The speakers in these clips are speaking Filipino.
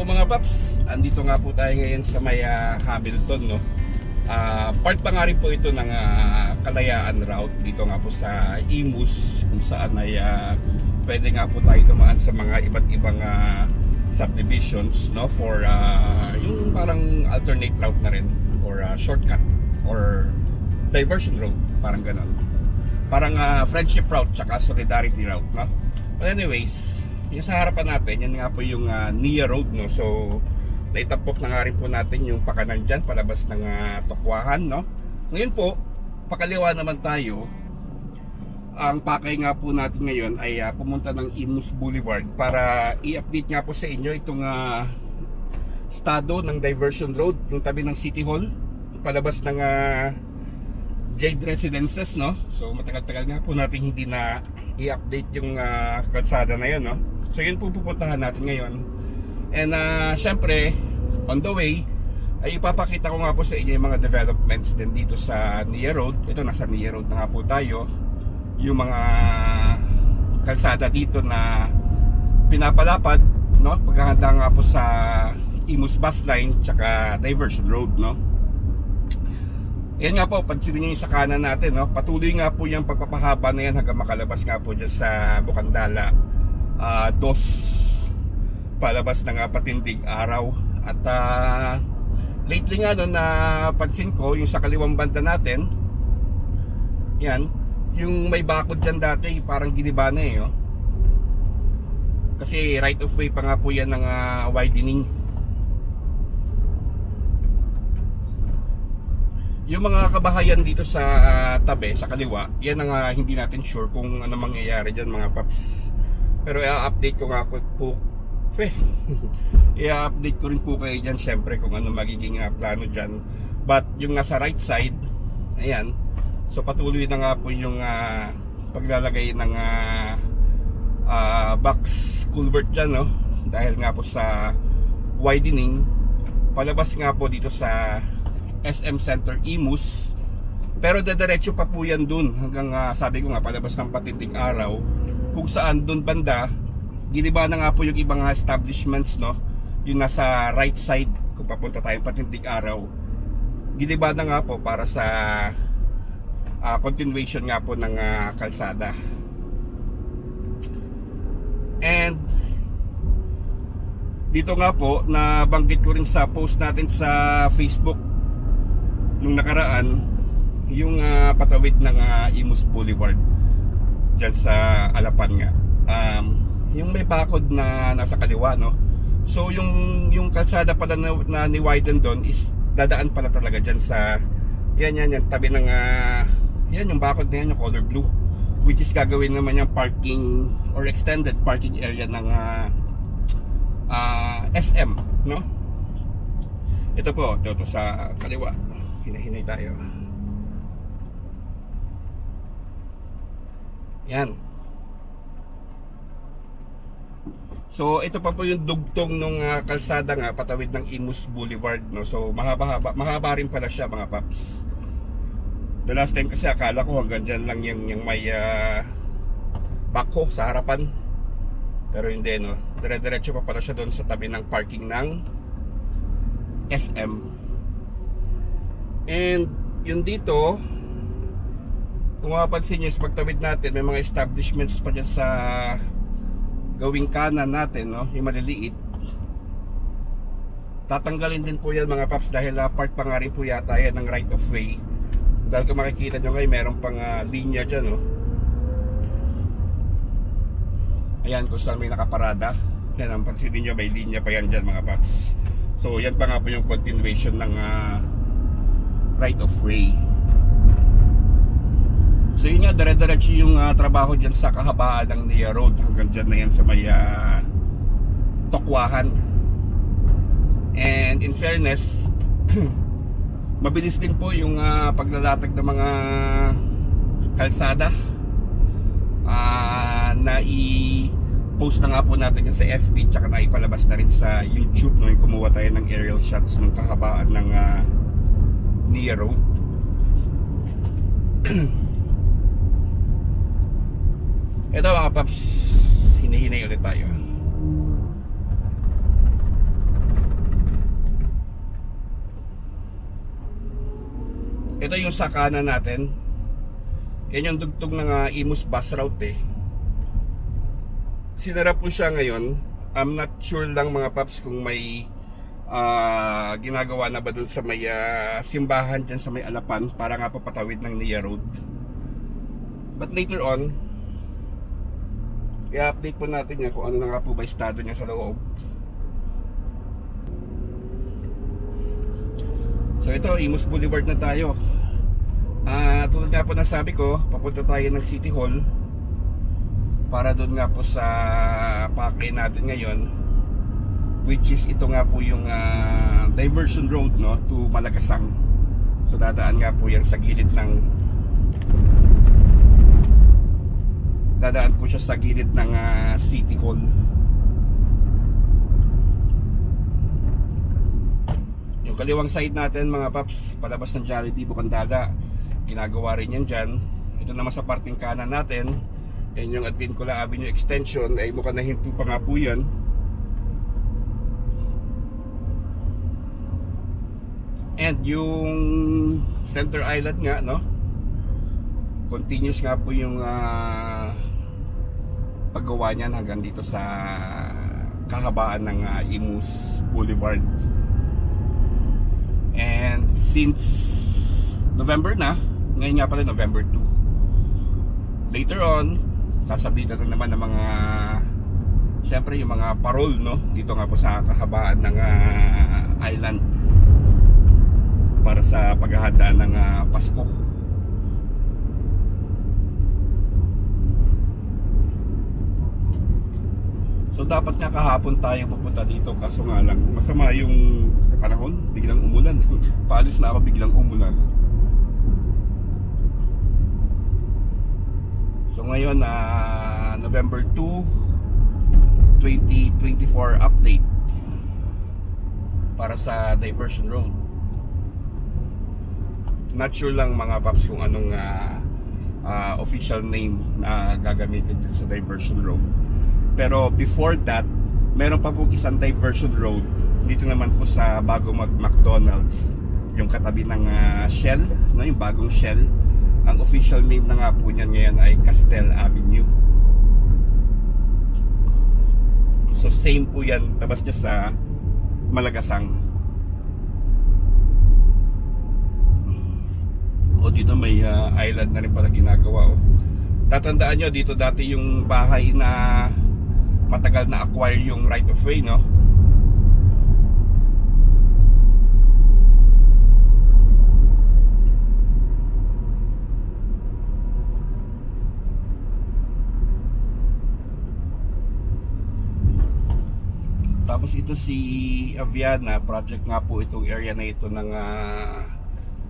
mga paps, andito nga po tayo ngayon sa may Hamilton, no? Part pa nga rin po ito ng Kalayaan route dito nga po sa Imus, kung saan ay pwede nga po tayo tumaan sa mga iba't ibang subdivisions, no? For yung parang alternate route na rin, or shortcut, or diversion route, parang ganon. Parang friendship route tsaka solidarity route, no? But anyways, yung sa harapan natin, yan nga po yung Nia Road, no? So naitapok na nga rin po natin yung pakanan dyan, palabas ng Tokwahan, no? Ngayon po, pakaliwa naman tayo. Ang pakay nga po natin ngayon ay pumunta ng Imus Boulevard para i-update nga po sa inyo itong estado ng diversion road yung tabi ng City Hall, palabas ng Jade Residences, no? So matagal-tagal nga po natin hindi na i-update yung kalsada na yun, no? So yun po pupuntahan natin ngayon. And syempre, on the way ay ipapakita ko nga po sa inyo yung mga developments din dito sa Nia Road. Ito, nasa Nia Road na nga po tayo. Yung mga kalsada dito na pinapalapad, no? Paghahanda nga po sa Imus Bus Line tsaka Diversion Road, no? Yan nga po, pansinin nyo yung sa kanan natin, no? Patuloy nga po yung pagpapahaba na yan hanggang makalabas nga po dyan sa Bukandala Dos, palabas ng Patindig Araw. At lately nga no, napansin ko yung sa kaliwang banda natin, yan, yung may bakod dyan dati, parang giniba na oh. Kasi right of way pa nga po yan ng widening. Yung mga kabahayan dito sa tabi, sa kaliwa, yan ang hindi natin sure kung ano mangyayari dyan, mga paps. Pero i-update ko nga po i-update ko rin po kayo dyan syempre kung ano magiging plano dyan. But yung nasa right side, ayan, so patuloy na nga po yung paglalagay ng box culvert dyan, no? Dahil nga po sa widening, palabas nga po dito sa SM Center Imus. Pero dediretso pa po yan dun hanggang sabi ko nga palabas ng Patindig Araw, kung saan dun banda giniba na nga po yung ibang establishments, no? Yung nasa right side kung papunta tayong Patindig Araw, giniba na nga po para sa continuation nga po ng kalsada. And dito nga po, nabanggit ko rin sa post natin sa Facebook nung nakaraan, yung patawid ng Imus Boulevard dyan sa Alapan nga, yung may bakod na nasa kaliwa, no? So yung kalsada pala na ni-widen doon is dadaan pala talaga dyan sa yan tabi ng yan yung bakod na yan, yung color blue, which is gagawin naman yung parking or extended parking area ng SM, no? Ito po, ito sa kaliwa. Hinahinay tayo. Yan. So ito pa po yung dugtong ng kalsada nga patawid ng Imus Boulevard, no? So mahaba rin pala siya, mga paps. The last time kasi akala ko hanggang dyan lang yung may backhoe sa harapan. Pero hindi, no? Dire-diretso pa pala siya doon sa tabi ng parking ng SM. And yun dito, kung mapapansin nyo, sa pagtawid natin, may mga establishments pa dyan sa gawing kanan natin, no? Yung maliliit. Tatanggalin din po yan, mga paps, dahil part pa nga rin po yata yan ng right of way. Dahil kung makikita nyo ngayon, meron pang linya dyan, no? Ayan, kung saan may nakaparada. Yan, ang pansinin nyo, may linya pa yan dyan, mga paps. So yan pa nga po yung continuation ng right of way. So yun nga, dire-diretso yung trabaho dyan sa kahabaan ng Nia Road. Hanggang dyan na yan sa may Tokwahan. And in fairness, mabilis din po yung paglalatag ng mga kalsada. Na i-post na nga po natin yan sa FB, tsaka na ipalabas na rin sa YouTube, no? Yung kumuha tayo ng aerial shots ng kahabaan ng Nia Road. Ito, mga paps, hinahinay ulit tayo. Ito yung sa kanan natin. Yan yung dugtong ng Imus bus route Sinara po siya ngayon. I'm not sure lang mga paps kung may ginagawa na ba dun sa may simbahan dyan sa may Alapan para nga po patawid ng Nia Road. But later on, i-update po natin yan kung ano na nga po ba estado niya sa loob. So ito, Imus Boulevard na tayo. Tulad nga po na sabi ko, papunta tayo ng City Hall para doon nga po sa pakay natin ngayon, which is ito nga po yung diversion road to Malagasang. So dadaan nga po yan sa gilid ng City Hall. Yung kaliwang side natin mga paps, palabas ng Jollibee Bukandaga, ginagawa rin yan dyan. Ito naman sa parting kanan natin, yan yung Advincula Avenue Extension, ay mukhang nahinto pa nga po yan. And yung Center Island nga continuous nga po yung paggawa niyan hanggang dito sa kahabaan ng Imus Boulevard. And since November na, ngayon nga pala November 2, later on sasabitan na naman ng mga, syempre yung mga parol dito nga po sa kahabaan ng island para sa paghahanda ng Pasko. So dapat nga kahapon tayo pupunta dito, kaso nga lang masama yung panahon, biglang umulan. Paalis na ako, biglang umulan. So ngayon November 2, 2024 update para sa diversion road. Not sure lang mga paps kung anong official name na gagamitin din sa diversion road. Pero before that, meron pa po isang diversion road dito naman po sa bago McDonald's, yung katabi ng Shell, yung bagong Shell. Ang official name na nga po niyan ngayon ay Castell Avenue. So same po yan, labas niya sa Malagasang. Dito may island na rin pala ginagawa. Tatandaan nyo, dito dati yung bahay na matagal na acquire yung right of way Tapos ito si Aviana, project nga po itong area na ito ng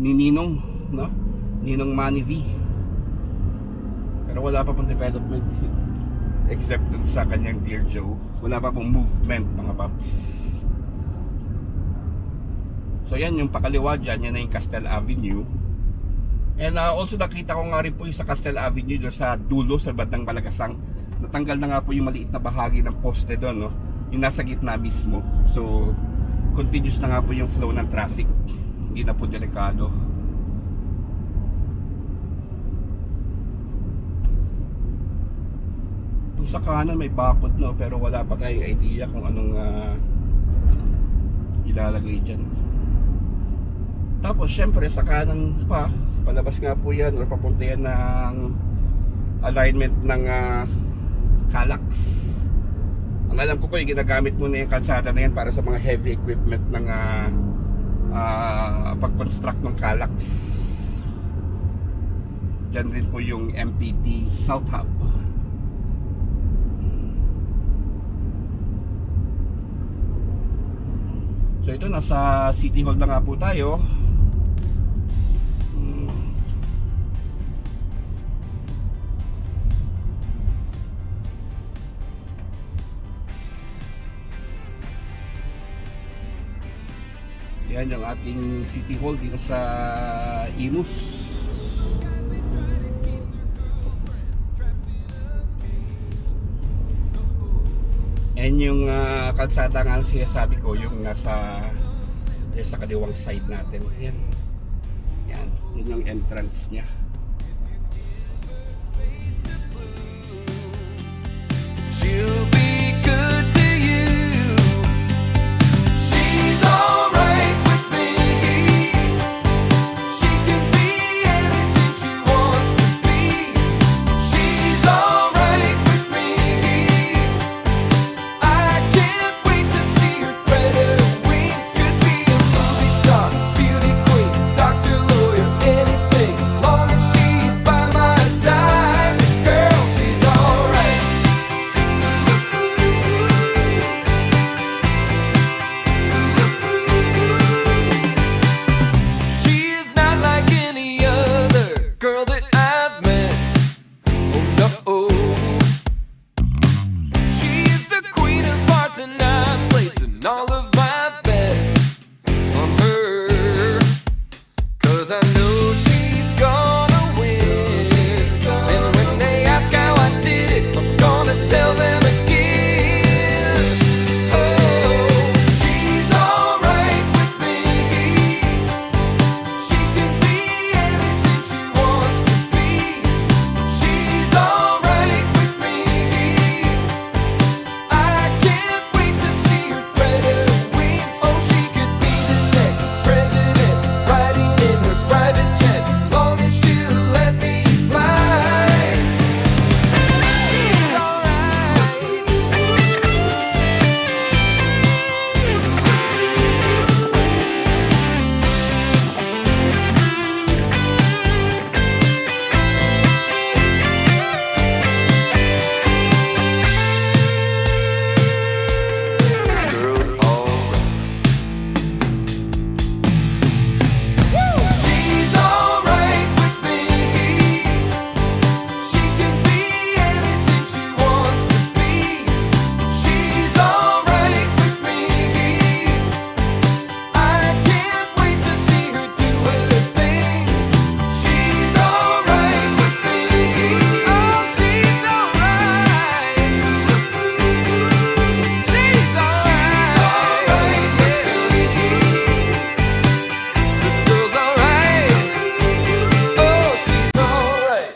ni Ninong, Ninong Manny V. Pero wala pa pong development except dun sa kanyang Dear Joe. Wala pa pong movement mga paps. So yan yung pakaliwa dyan, yan na yung Castell Avenue. And also nakita ko nga rin po yung sa Castell Avenue doon sa dulo, sa bandang Malagasang. Natanggal na nga po yung maliit na bahagi ng poste doon, yung nasa gitna mismo. So continuous na nga po yung flow ng traffic, hindi na po delikado. Kung sa kanan may bakod pero wala pa tayong idea kung anong ilalagay dyan. Tapos syempre sa kanan pa, palabas nga po yan or papunta yan ng alignment ng Calax. Ang alam ko po yung ginagamit mo na yung kalsada na yan para sa mga heavy equipment ng pag-construct ng Calax. Diyan rin po yung MPT South Hub. So ito, nasa City Hall na nga po tayo. Yan yung ating City Hall dito sa Imus. And yung kalsada nga siya sabi ko, yung nasa sa kaliwang side natin. Yan. Yan. Yun yung entrance niya. She'll be good to you. She's alright with me. She can be anything she wants to be. She's alright with me. I can't wait to see her spread her wings. Could be a movie star, beauty queen, doctor, lawyer, anything. Long as she's by my side, girl, she's alright. She is not like any other girl that I've met. Oh no. She is the queen of hearts and I'm placing all of my bets on her. 'Cause I know she's gonna win. And when they ask how I did it, I'm gonna tell them again. Oh, she's alright with me. She can be anything she wants to be. She's alright with me. I can't wait to see her spread her wings. Oh, she could be the next president, riding in her private jet, long as she'll let me fly. She's alright. Girls alright. She's alright with me. She can be anything she wants to be. She's alright with me. I can't wait to see her do her thing. She's alright with me. Oh, she's alright. She's alright with me. The girl's alright. Oh, she's alright.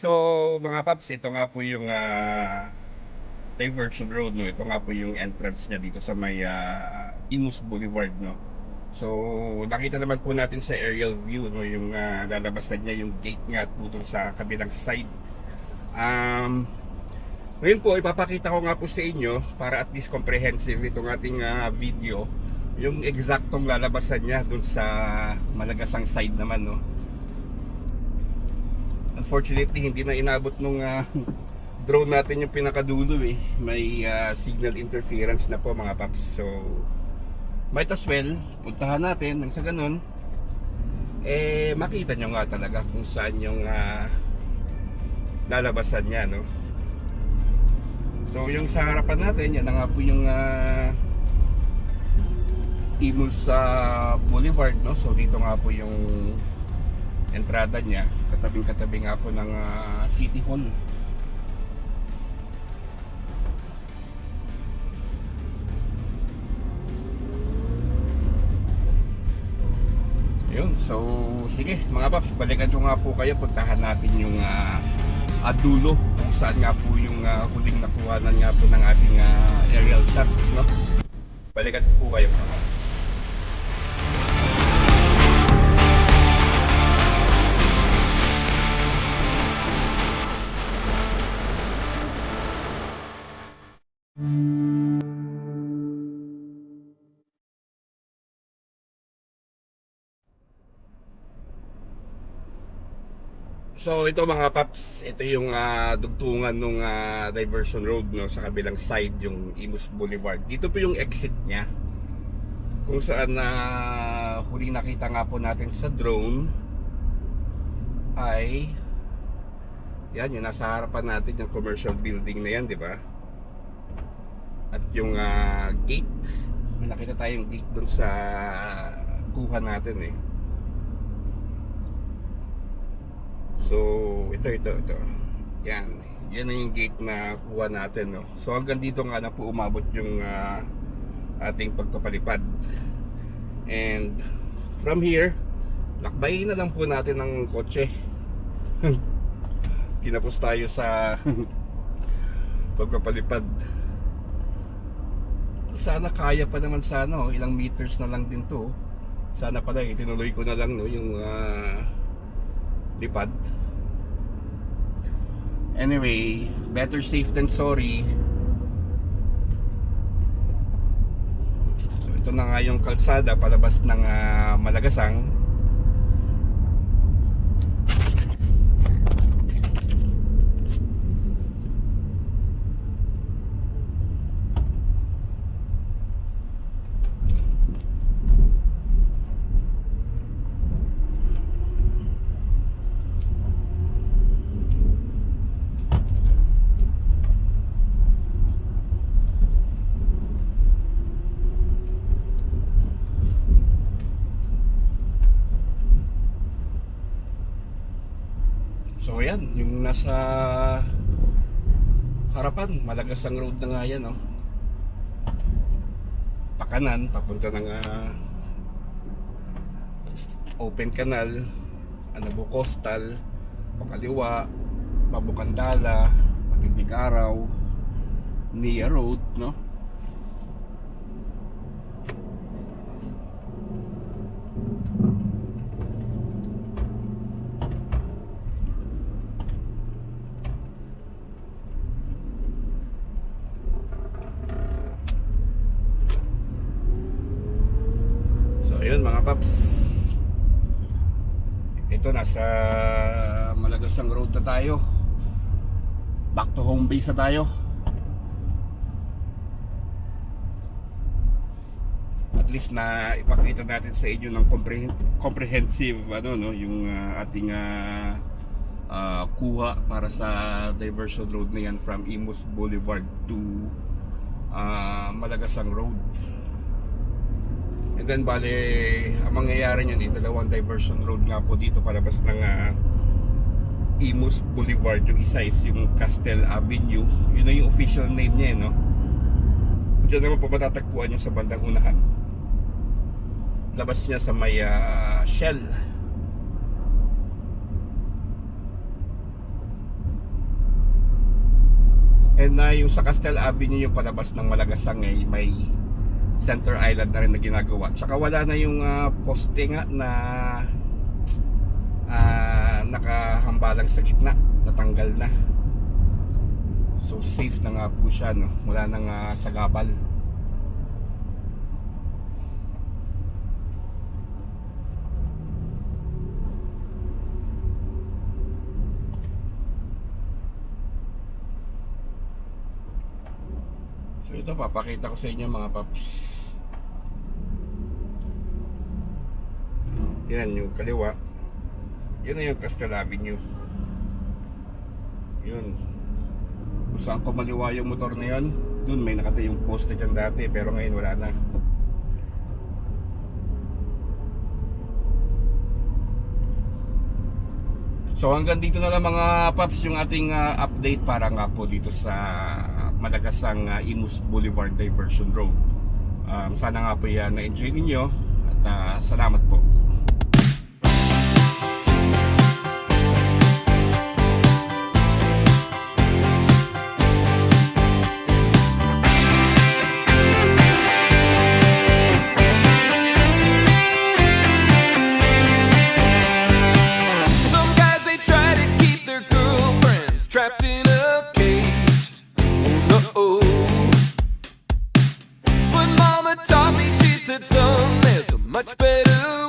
So mga paps, ito nga po yung Diversion Road, no? Ito nga po yung entrance niya dito sa may Imus Boulevard, no? So nakita naman po natin sa aerial view, no, yung lalabasan niya, yung gate nga po dun sa kabilang side. Ngayon po ipapakita ko nga po sa inyo, para at least comprehensive itong ating video, yung eksaktong lalabasan niya dun sa Malagasang side naman, no? Unfortunately hindi na inabot nung drone natin yung pinakadulo eh. May signal interference na po mga paps. So might as well puntahan natin nang sa ganun makita nyo nga talaga kung saan yung lalabasan niya, no? So yung sa harapan natin, yan na nga po yung Imus Boulevard, no? So dito nga po yung entrada niya, katabing-katabi nga po ng City Hall. Yun, so sige mga paps, balikan nyo nga po kayo, puntahan natin yung dulo kung saan nga po yung huling nakuhanan nga po ng ating aerial shots, no? Balikan po kayo mga paps. So ito mga paps, ito yung dugtungan ng diversion road, no, sa kabilang side yung Imus Boulevard. Dito po yung exit niya. Kung saan huli nakita nga po natin sa drone ay yan, yung nasa harapan natin yung commercial building na yan, di ba? At yung gate, may nakita tayong gate dun sa kuha natin eh. So ito yan na yung gate na kuha natin, no? So hanggang dito nga na po umabot yung ating pagpapalipad. And from here, lakbayin na lang po natin ng kotse. Kinapos tayo sa pagpapalipad. Sana kaya pa naman sana, ilang meters na lang din to. Sana pala tinuloy ko na lang, no, yung lipad. Anyway, better safe than sorry. So ito na nga yung kalsada palabas ng Malagasang. So yan, yung nasa harapan, Malagasang Road na nga yan, no? Pakanan, papunta ng Open Canal, Anabo Coastal, pakaliwa, Babukandala, Matibig Araw, Nia Road, no? Ayun mga paps, ito nasa Malagasang Road na tayo. Back to home base na tayo. At least na ipakita natin sa inyo ng comprehensive yung ating kuha para sa diversion road na yan from Imus Boulevard to Malagasang Road. And then bale, ang mangyayari niyan, dalawang diversion road nga po dito palabas ng Imus Boulevard. Yung isa is yung Castel Avenue. Yun na yung official name niya, no? Diyan naman po matatagpuan yung sa bandang unahan. Labas niya sa may Shell. And yung sa Castel Avenue yung palabas ng Malagasang ay may Center Island na rin na ginagawa. Tsaka wala na yung poste nga na nakahambalang sa gitna. Natanggal na. So safe na nga po siya, no? Wala nang sagabal. So ito, papakita ko sa inyo mga paps. Yan yung kaliwa. Yan na yung Castel Avenue. Yun. Kung saan ko maliwa yung motor na yun, dun may nakatayong poste dyan dati, pero ngayon wala na. So hanggang dito na lang mga paps yung ating update para nga po dito sa Malagasang Imus Boulevard Diversion Road. Sana nga po yan na-enjoy ninyo at salamat po. Trapped in a cage, oh no. But mama taught me, she said, son, there's a much better